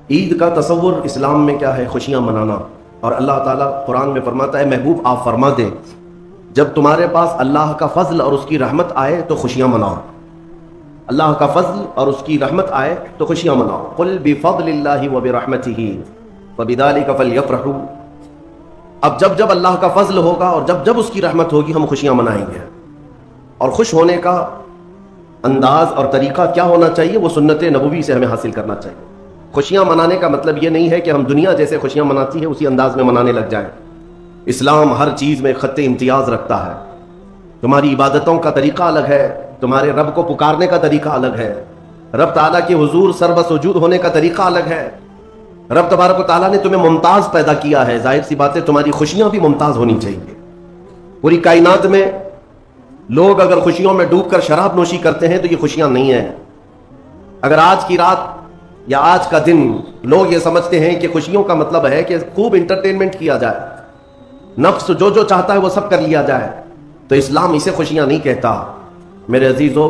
عید کا تصور اسلام میں کیا ہے؟ خوشیاں منانا. اور اللہ تعالیٰ قرآن میں فرماتا ہے محبوب آپ فرما دیں جب تمہارے پاس اللہ کا فضل اور اس کی رحمت آئے تو خوشیاں مناؤ. اللہ کا فضل اور اس کی رحمت آئے تو خوشیاں مناؤ. قل بفضل اللہ وبرحمتہ فبذلک فلیفرحوا. اب جب اللہ کا فضل ہوگا اور جب اس کی رحمت ہوگی ہم خوشیاں منائیں گے. اور خوش ہونے کا انداز اور طریقہ کیا ہونا چاہیے؟ وہ سنت نبوی سے ہمیں حاصل کرنا چاہیے. خوشیاں منانے کا مطلب یہ نہیں ہے کہ ہم دنیا جیسے خوشیاں مناتی ہے اسی انداز میں منانے لگ جائیں. اسلام ہر چیز میں خط امتیاز رکھتا ہے. تمہاری عبادتوں کا طریقہ الگ ہے، تمہارے رب کو پکارنے کا طریقہ الگ ہے، رب تعالیٰ کے حضور سر بسجود ہونے کا طریقہ الگ ہے. رب تبارک و تعالیٰ نے تمہیں ممتاز پیدا کیا ہے، ظاہر سی بات ہے تمہاری خوشیاں بھی ممتاز ہونی چاہیے. پوری کائنات میں لوگ اگر خوشیوں میں ڈوب کر شراب نوشی کرتے ہیں تو یہ خوشیاں نہیں ہیں. اگر آج کی رات یا آج کا دن لوگ یہ سمجھتے ہیں کہ خوشیوں کا مطلب ہے کہ خوب انٹرٹینمنٹ کیا جائے، نفس جو چاہتا ہے وہ سب کر لیا جائے، تو اسلام اسے خوشیاں نہیں کہتا. میرے عزیزو،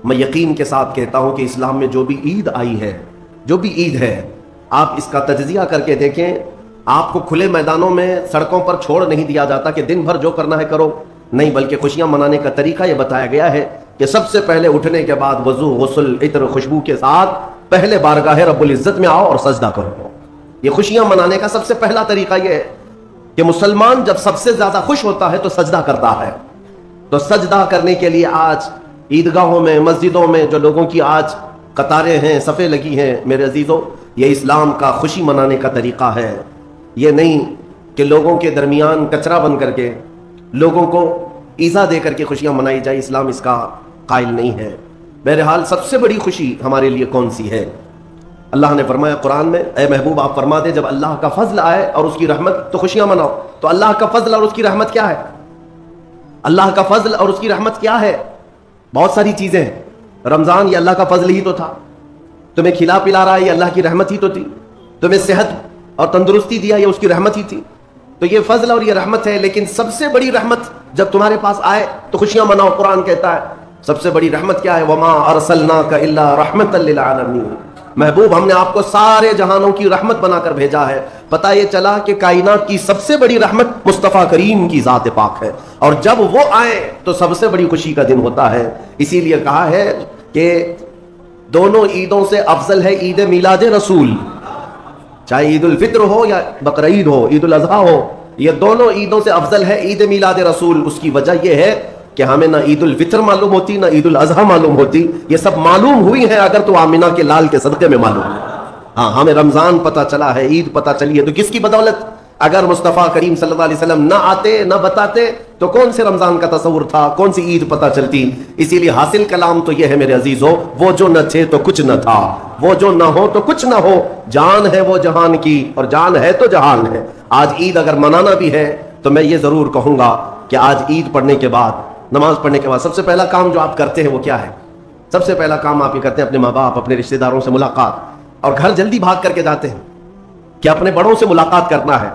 میں یقین کے ساتھ کہتا ہوں کہ اسلام میں جو بھی عید آئی ہے، جو بھی عید ہے، آپ اس کا تجزیہ کر کے دیکھیں. آپ کو کھلے میدانوں میں سڑکوں پر چھوڑ نہیں دیا جاتا کہ دن بھر جو کرنا ہے کرو، نہیں، بلکہ خوشیاں منانے کا طریقہ یہ بتایا گیا ہے کہ سب سے پہلے اٹھنے کے بعد وضو، غسل، عطر، خوشبو کے ساتھ پہلے بارگاہ رب العزت میں آؤ اور سجدہ کرو. یہ خوشیاں منانے کا سب سے پہلا طریقہ یہ ہے کہ مسلمان جب سب سے زیادہ خوش ہوتا ہے تو سجدہ کرتا ہے. تو سجدہ کرنے کے لیے آج عیدگاہوں میں، مسجدوں میں جو لوگوں کی آج قطاریں ہیں، صفیں لگی ہیں، میرے عزیزوں، یہ اسلام کا خوشی منانے کا طریقہ ہے. یہ نہیں کہ لوگوں کے درمیان کچرا بن کر کے، لوگوں کو ایذا دے کر کے خوشیاں منائی جائے. اسلام اس کا قائل نہیں ہے. بہرحال سب سے بڑی خوشی ہمارے لیے کون سی ہے؟ اللہ نے فرمایا قرآن میں، اے محبوب آپ فرما دے جب اللہ کا فضل آئے اور اس کی رحمت تو خوشیاں مناؤ. تو اللہ کا فضل اور اس کی رحمت کیا ہے؟ اللہ کا فضل اور اس کی رحمت کیا ہے؟ بہت ساری چیزیں ہیں. رمضان یہ اللہ کا فضل ہی تو تھا. تمہیں کھلا پلا رہا ہے یہ اللہ کی رحمت ہی تو تھی. تمہیں صحت اور تندرستی دیا یہ اس کی رحمت ہی تھی. تو یہ فضل اور یہ رحمت ہے. لیکن سب سے بڑی رحمت جب تمہارے پاس آئے تو خوشیاں مناؤ. قرآن کہتا ہے سب سے بڑی رحمت کیا ہے؟ وما ارسلناک الا رحمتا للعالمین. محبوب ہم نے آپ کو سارے جہانوں کی رحمت بنا کر بھیجا ہے. پتہ یہ چلا کہ کائنات کی سب سے بڑی رحمت مصطفیٰ کریم کی ذات پاک ہے، اور جب وہ آئے تو سب سے بڑی خوشی کا دن ہوتا ہے. اسی لیے کہا ہے کہ دونوں عیدوں سے افضل ہے عید میلاد رسول. چاہے عید الفطر ہو یا بقرعید ہو، عید الاضحیٰ ہو، یہ دونوں عیدوں سے افضل ہے عید میلاد رسول. اس کی وجہ یہ ہے کہ ہمیں نہ عید الفطر معلوم ہوتی نہ عید الاضحیٰ معلوم ہوتی. یہ سب معلوم ہوئی ہیں اگر تو آمینہ کے لال کے صدقے میں معلوم ہے. ہاں، ہمیں رمضان پتہ چلا ہے، عید پتہ چلی ہے، تو کس کی بدولت؟ اگر مصطفیٰ کریم صلی اللہ علیہ وسلم نہ آتے نہ بتاتے تو کون سے رمضان کا تصور تھا، کون سی عید پتہ چلتی؟ اسی لیے حاصل کلام تو یہ ہے میرے عزیزو، وہ جو نہ تھے تو کچھ نہ تھا، وہ جو نہ ہو تو کچھ نہ ہو، جان ہے وہ جہان کی اور جان ہے تو جہان ہے. آج عید اگر منانا بھی ہے تو میں یہ ضرور کہوں گا کہ آج عید پڑھنے کے بعد، نماز پڑھنے کے بعد سب سے پہلا کام جو آپ کرتے ہیں وہ کیا ہے؟ سب سے پہلا کام آپ یہ کرتے ہیں اپنے ماں باپ، اپنے رشتہ داروں سے ملاقات، اور گھر جلدی بھاگ کر کے جاتے ہیں کہ اپنے بڑوں سے ملاقات کرنا ہے.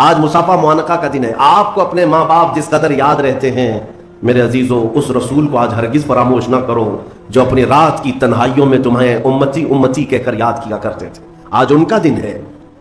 آج مصافحہ معانقہ کا دن ہے. آپ کو اپنے ماں باپ جس قدر یاد رہتے ہیں میرے عزیزو، اس رسول کو آج ہرگز فراموش نہ کرو جو اپنی رات کی تنہائیوں میں تمہیں امتی امتی کہہ کر یاد کیا کرتے تھے. آج ان کا دن ہے،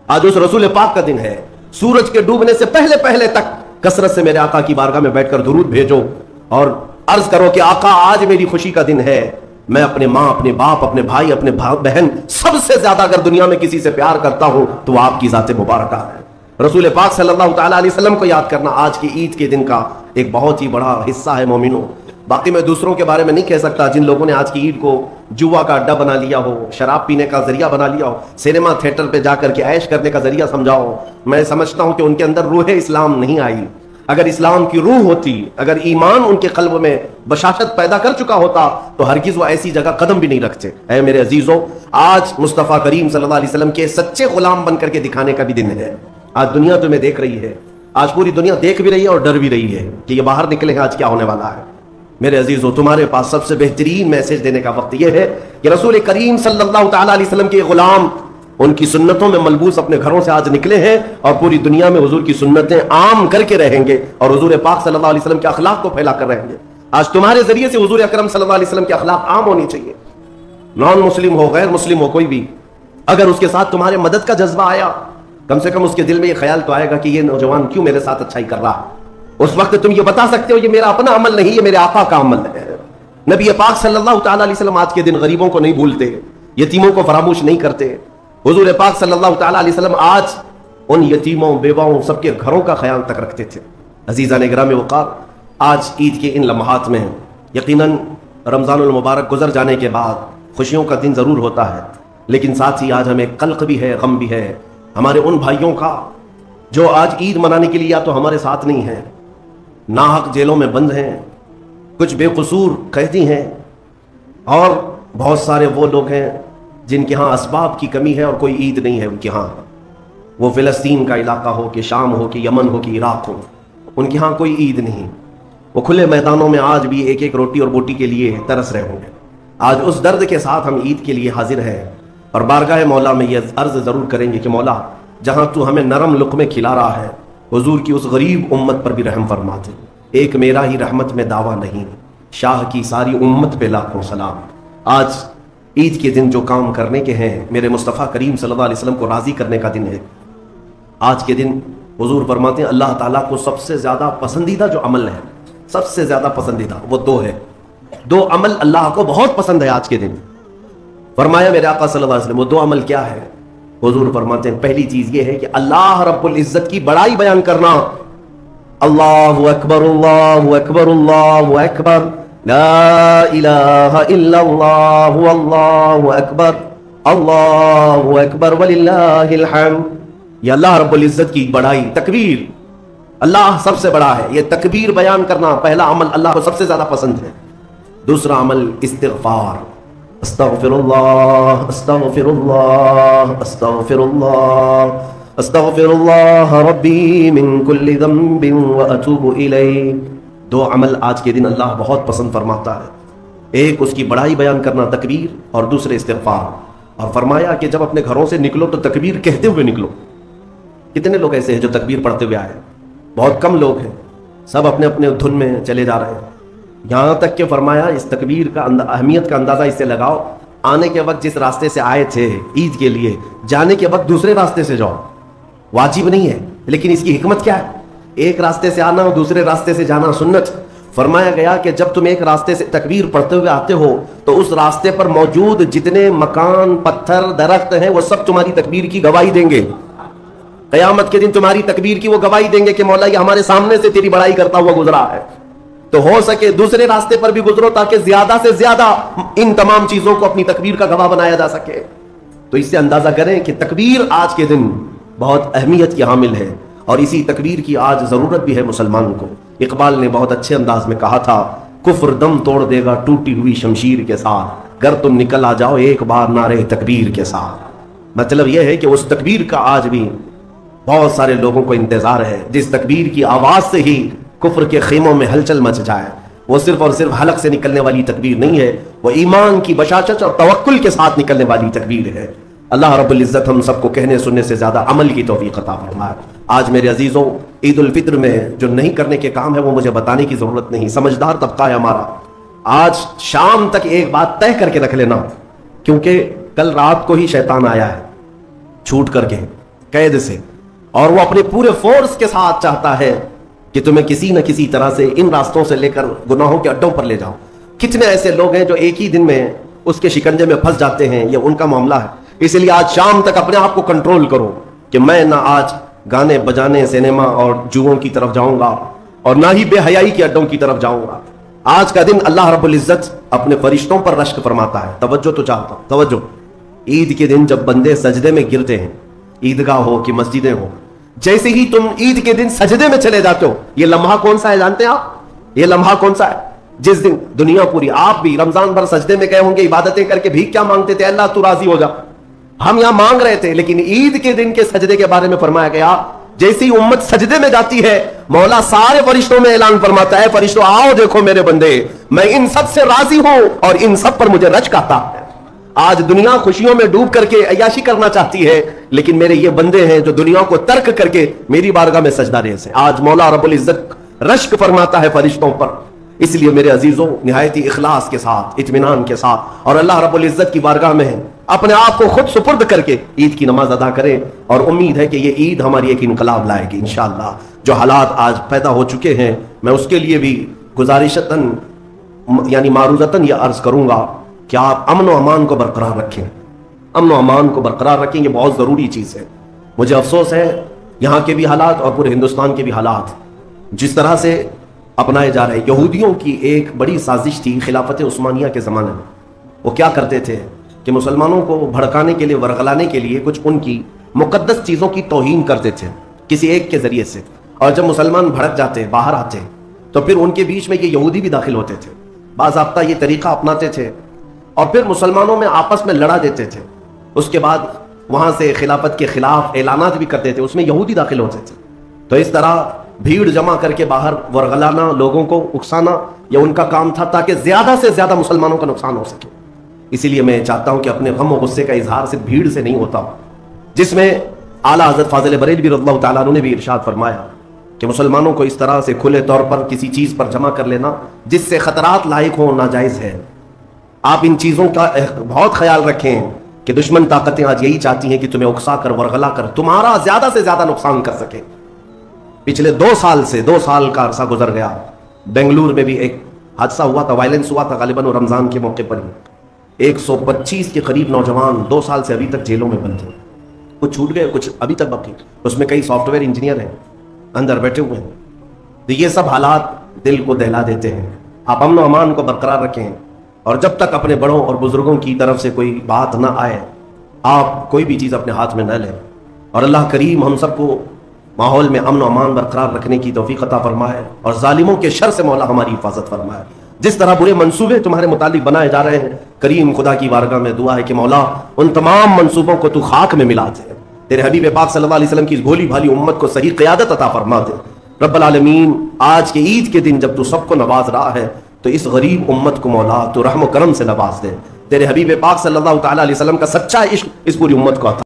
آج اس رسول پاک کا دن ہے. سورج کے ڈوبنے سے پہلے پہلے تک کثرت سے میرے آقا کی بارگاہ میں بیٹھ کر درود بھیجو اور عرض کرو کہ آقا آج میری خوشی کا دن ہے. میں اپنے ماں، اپنے باپ، اپنے بھائی، اپنے بہن، سب سے زیادہ اگر دنیا میں کسی سے پیار کرتا ہوں تو آپ کی ذات مبارکہ ہے. رسول پاک صلی اللہ تعالیٰ علیہ وسلم کو یاد کرنا آج کی عید کے دن کا ایک بہت ہی بڑا حصہ ہے مومنوں. باقی میں دوسروں کے بارے میں نہیں کہہ سکتا جن لوگوں نے آج کی عید کو جوا کا اڈا بنا لیا ہو، شراب پینے کا ذریعہ بنا لیا ہو، سینما تھیٹر پہ جا کر کے عیش کرنے کا ذریعہ سمجھا ہو. میں سمجھتا ہوں کہ ان کے اندر روح اسلام نہیں آئی. اگر اسلام کی روح ہوتی، اگر ایمان ان کے قلب میں بشاشت پیدا کر چکا ہوتا تو ہرگز وہ ایسی جگہ قدم بھی نہیں رکھتے. اے میرے عزیزو، آج مصطفیٰ کریم صلی اللہ علیہ وسلم کے سچے غلام بن کر کے دکھانے کا بھی دن ہے. آج دنیا تمہیں دیکھ رہی ہے، آج پوری دنیا دیکھ بھی رہی ہے اور ڈر بھی رہی ہے کہ یہ باہر نکلے ہیں آج کیا ہونے والا ہے. میرے عزیزو، تمہارے پاس سب سے بہترین میسج دینے کا وقت یہ ہے کہ رسول کریم صلی اللہ تعالیٰ علیہ وسلم کے غلام ان کی سنتوں میں ملبوس اپنے گھروں سے آج نکلے ہیں اور پوری دنیا میں حضور کی سنتیں عام کر کے رہیں گے اور حضور پاک صلی اللہ علیہ وسلم کے اخلاق کو پھیلا کر رہیں گے. آج تمہارے ذریعے سے حضور اکرم صلی اللہ علیہ وسلم کے اخلاق عام ہونی چاہیے. نان مسلم ہو، غیر مسلم ہو، کوئی بھی اگر اس کے ساتھ تمہارے مدد کا جذبہ آیا، کم سے کم اس کے دل میں یہ خیال تو آئے گا کہ یہ نوجوان کیوں میرے ساتھ اچھائی کر رہا ہے۔ اس وقت تم یہ بتا سکتے ہو یہ میرا اپنا عمل نہیں، یہ میرے آقا کا عمل ہے۔ نبی پاک صلی اللہ تعالیٰ علیہ وسلم آج کے دن غریبوں کو نہیں بھولتے، یتیموں کو فراموش نہیں کرتے۔ حضور پاک صلی اللہ تعالیٰ علیہ وسلم آج ان یتیموں، بیواؤں، سب کے گھروں کا خیال تک رکھتے تھے۔ عزیزان گرامی وقار، آج عید کے ان لمحات میں یقیناً رمضان المبارک گزر جانے کے بعد خوشیوں کا دن ضرور ہوتا ہے، لیکن ساتھ ہی آج ہمیں قلق بھی ہے، غم بھی ہے ہمارے ان بھائیوں کا جو آج عید منانے کے لیے یا تو ہمارے ساتھ نہیں ہیں، ناحق جیلوں میں بند ہیں، کچھ بے قصور قیدی ہیں، اور بہت سارے وہ لوگ ہیں جن کے ہاں اسباب کی کمی ہے اور کوئی عید نہیں ہے ان کے ہاں۔ وہ فلسطین کا علاقہ ہو کہ شام ہو کہ یمن ہو کہ عراق ہو، ان کے ہاں کوئی عید نہیں۔ وہ کھلے میدانوں میں آج بھی ایک ایک روٹی اور بوٹی کے لیے ترس رہے ہوں گے۔ آج اس درد کے ساتھ ہم عید کے لیے حاضر ہیں اور بارگاہ مولا میں یہ عرض ضرور کریں گے کہ مولا جہاں تو ہمیں نرم لقمے کھلا رہا ہے، حضور کی اس غریب امت پر بھی رحم فرما دے۔ ایک میرا ہی رحمت میں دعویٰ نہیں، شاہ کی ساری امت پہ لاکھوں سلام۔ آج عید کے دن جو کام کرنے کے ہیں، میرے مصطفیٰ کریم صلی اللہ علیہ وسلم کو راضی کرنے کا دن ہے۔ آج کے دن حضور فرماتے ہیں اللہ تعالیٰ کو سب سے زیادہ پسندیدہ جو عمل ہے، سب سے زیادہ پسندیدہ وہ دو ہے، دو عمل اللہ کو بہت پسند ہے آج کے دن۔ فرمایا میرے آقا صلی اللہ علیہ وسلم وہ دو عمل کیا ہے؟ حضور فرماتے ہیں پہلی چیز یہ ہے کہ اللہ رب العزت کی بڑائی بیان کرنا۔ اللہ اکبر اللہ اکبر اللہ اکبر لا الہ الا اللہ اللہ اکبر وللہ الحمد۔ یہ اللہ رب العزت کی بڑائی، تکبیر، اللہ سب سے بڑا ہے، یہ تکبیر بیان کرنا پہلا عمل اللہ کو سب سے زیادہ پسند ہے۔ دوسرا عمل استغفار، استغفر اللہ استغفر اللہ استغفر اللہ استغفر اللہ ربی من کل ذنب واتوب الیہ۔ دو عمل آج کے دن اللہ بہت پسند فرماتا ہے، ایک اس کی بڑائی بیان کرنا تکبیر، اور دوسرے استغفار۔ اور فرمایا کہ جب اپنے گھروں سے نکلو تو تکبیر کہتے ہوئے نکلو۔ کتنے لوگ ایسے ہیں جو تکبیر پڑھتے ہوئے آئے؟ بہت کم لوگ ہیں، سب اپنے اپنے دھن میں چلے جا رہے ہیں۔ یہاں تک کہ فرمایا اس تکبیر کا اہمیت کا اندازہ اس سے لگاؤ، آنے کے وقت جس راستے سے آئے تھے عید کے لیے، جانے کے وقت دوسرے راستے سے جاؤ۔ واجب نہیں ہے، لیکن اس کی حکمت کیا ہے؟ ایک راستے سے آنا اور دوسرے راستے سے جانا سنت۔ فرمایا گیا کہ جب تم ایک راستے سے تکبیر پڑھتے ہوئے آتے ہو تو اس راستے پر موجود جتنے مکان، پتھر، درخت ہیں وہ سب تمہاری تکبیر کی گواہی دیں گے۔ قیامت کے دن تمہاری تکبیر کی وہ گواہی دیں گے کہ مولا یہ ہمارے سامنے سے تیری بڑائی کرتا ہوا گزرا ہے۔ تو ہو سکے دوسرے راستے پر بھی گزرو تاکہ زیادہ سے زیادہ ان تمام چیزوں کو اپنی تکبیر کا گواہ بنایا جا سکے۔ تو اس سے اندازہ کریں کہ تکبیر آج کے دن بہت اہمیت کی حامل ہے، اور اسی تکبیر کی آج ضرورت بھی ہے مسلمان کو۔ اقبال نے بہت اچھے انداز میں کہا تھا، کفر دم توڑ دے گا ٹوٹی ہوئی شمشیر کے ساتھ، گر تم نکل آ جاؤ ایک بار نعرے تکبیر کے ساتھ۔ مطلب یہ ہے کہ اس تکبیر کا آج بھی بہت سارے لوگوں کو انتظار ہے جس تکبیر کی آواز سے ہی کفر کے خیموں میں ہلچل مچ جائے۔ وہ صرف اور صرف حلق سے نکلنے والی تکبیر نہیں ہے، وہ ایمان کی بشاشت اور توکل کے ساتھ نکلنے والی تکبیر ہے۔ اللہ رب العزت ہم سب کو کہنے سننے سے زیادہ عمل کی توفیق عطا فرمائے۔ آج میرے عزیزوں، عید الفطر میں جو نہیں کرنے کے کام ہے وہ مجھے بتانے کی ضرورت نہیں، سمجھدار طبقہ ہے ہمارا۔ آج شام تک ایک بات طے کر کے رکھ لینا، کیونکہ کل رات کو ہی شیطان آیا ہے چھوٹ کر کے قید سے، اور وہ اپنے پورے فورس کے ساتھ چاہتا ہے کہ تمہیں کسی نہ کسی طرح سے ان راستوں سے لے کر گناہوں کے اڈوں پر لے جاؤ۔ کتنے ایسے لوگ ہیں جو ایک ہی دن میں اس کے شکنجے میں پھنس جاتے ہیں، یہ ان کا معاملہ ہے۔ اس لیے آج شام تک اپنے آپ کو کنٹرول کرو کہ میں نہ آج گانے بجانے، سینما اور جوؤں کی طرف جاؤں گا، اور نہ ہی بے حیائی کے اڈوں کی طرف جاؤں گا۔ آج کا دن اللہ رب العزت اپنے فرشتوں پر رشک فرماتا ہے۔ توجہ تو چاہتا ہوں، توجہ۔ عید کے دن جب بندے سجدے میں گرتے ہیں، عیدگاہ ہو کہ مسجدیں ہو، جیسے ہی تم عید کے دن سجدے میں چلے جاتے ہو، یہ لمحہ کون سا ہے جانتے ہیں آپ؟ یہ لمحہ کون سا ہے؟ جس دن دنیا پوری، آپ بھی رمضان بھر سجدے میں گئے ہوں گے، عبادتیں کر کے بھیک کیا مانگتے تھے؟ اللہ تو راضی ہو جا، ہم یہاں مانگ رہے تھے۔ لیکن عید کے دن کے سجدے کے بارے میں فرمایا گیا جیسی امت سجدے میں جاتی ہے، مولا سارے فرشتوں میں اعلان فرماتا ہے، فرشتوں آؤ دیکھو میرے بندے، میں ان سب سے راضی ہوں اور ان سب پر مجھے رشک آتا ہے۔ آج دنیا خوشیوں میں ڈوب کر کے عیاشی کرنا چاہتی ہے، لیکن میرے یہ بندے ہیں جو دنیا کو ترک کر کے میری بارگاہ میں سجدہ ریز ہیں۔ آج مولا رب العزت رشک فرماتا ہے فرشتوں پر۔ اس لیے میرے عزیزوں، نہایتی اخلاص کے ساتھ، اطمینان کے ساتھ، اور اللہ رب العزت کی بارگاہ میں اپنے آپ کو خود سپرد کر کے عید کی نماز ادا کریں، اور امید ہے کہ یہ عید ہماری ایک انقلاب لائے گی انشاءاللہ۔ جو حالات آج پیدا ہو چکے ہیں، میں اس کے لیے بھی گزارشتاً یعنی معروضتاً یہ عرض کروں گا کہ آپ امن و امان کو برقرار رکھیں، امن و امان کو برقرار رکھیں، یہ بہت ضروری چیز ہے۔ مجھے افسوس ہے یہاں کے بھی حالات اور پورے ہندوستان کے بھی حالات جس طرح سے اپنائے جا رہے ہیں۔ یہودیوں کی ایک بڑی سازش تھی خلافت عثمانیہ کے زمانے میں۔ وہ کیا کرتے تھے کہ مسلمانوں کو بھڑکانے کے لیے، ورغلانے کے لیے کچھ ان کی مقدس چیزوں کی توہین کرتے تھے کسی ایک کے ذریعے سے، اور جب مسلمان بھڑک جاتے، باہر آتے، تو پھر ان کے بیچ میں یہ یہودی بھی داخل ہوتے تھے، باضابطہ یہ طریقہ اپناتے تھے اور پھر مسلمانوں میں آپس میں لڑا دیتے تھے۔ اس کے بعد وہاں سے خلافت کے خلاف اعلانات بھی کرتے تھے، اس میں یہودی داخل ہوتے تھے۔ تو اس طرح بھیڑ جمع کر کے باہر ورغلانا، لوگوں کو اکسانا، یہ ان کا کام تھا تاکہ زیادہ سے زیادہ مسلمانوں کا نقصان ہو سکے۔ اسی لیے میں چاہتا ہوں کہ اپنے غم و غصے کا اظہار صرف بھیڑ سے نہیں ہوتا، جس میں اعلیٰ حضرت فاضل بریلوی رضی اللہ تعالیٰ عنہ نے بھی ارشاد فرمایا کہ مسلمانوں کو اس طرح سے کھلے طور پر کسی چیز پر جمع کر لینا جس سے خطرات لاحق ہوں ناجائز ہے۔ آپ ان چیزوں کا بہت خیال رکھیں کہ دشمن طاقتیں آج یہی چاہتی ہیں کہ تمہیں اکسا کر، ورغلا کر تمہارا زیادہ سے زیادہ نقصان کر سکیں۔ پچھلے 2 سال کا عرصہ گزر گیا، بنگلور میں بھی ایک حادثہ ہوا تھا، وائلنس ہوا تھا، غالباً رمضان کے موقع پر ہی 125 کے قریب نوجوان 2 سال سے ابھی تک جیلوں میں بند ہیں، کچھ چھوٹ گئے، کچھ ابھی تک باقی، اس میں کئی سافٹ ویئر انجینئر ہیں اندر بیٹھے ہوئے ہیں۔ تو یہ سب حالات دل کو دہلا دیتے ہیں۔ آپ امن و امان کو برقرار رکھیں، اور جب تک اپنے بڑوں اور بزرگوں کی طرف سے کوئی بات نہ آئے آپ کوئی بھی چیز اپنے ہاتھ میں نہ لیں، اور اللہ کریم ہم سب کو ماحول میں امن و امان برقرار رکھنے کی توفیق عطا فرمائے، اور ظالموں کے شر سے مولا ہماری حفاظت فرمائے۔ جس طرح برے منصوبے تمہارے متعلق بنائے جا رہے ہیں، کریم خدا کی بارگاہ میں دعا ہے کہ مولا ان تمام منصوبوں کو تو خاک میں ملا دے، تیرے حبیب پاک صلی اللہ علیہ وسلم کی اس بھولی بھالی امت کو صحیح قیادت عطا فرما دے۔ رب العالمین آج کے عید کے دن جب تو سب کو نواز رہا ہے تو اس غریب امت کو مولا تو رحم و کرم سے نواز دے، تیرے حبیب پاک صلی اللہ تعالیٰ علیہ وسلم کا سچا عشق اس پوری امت کو عطا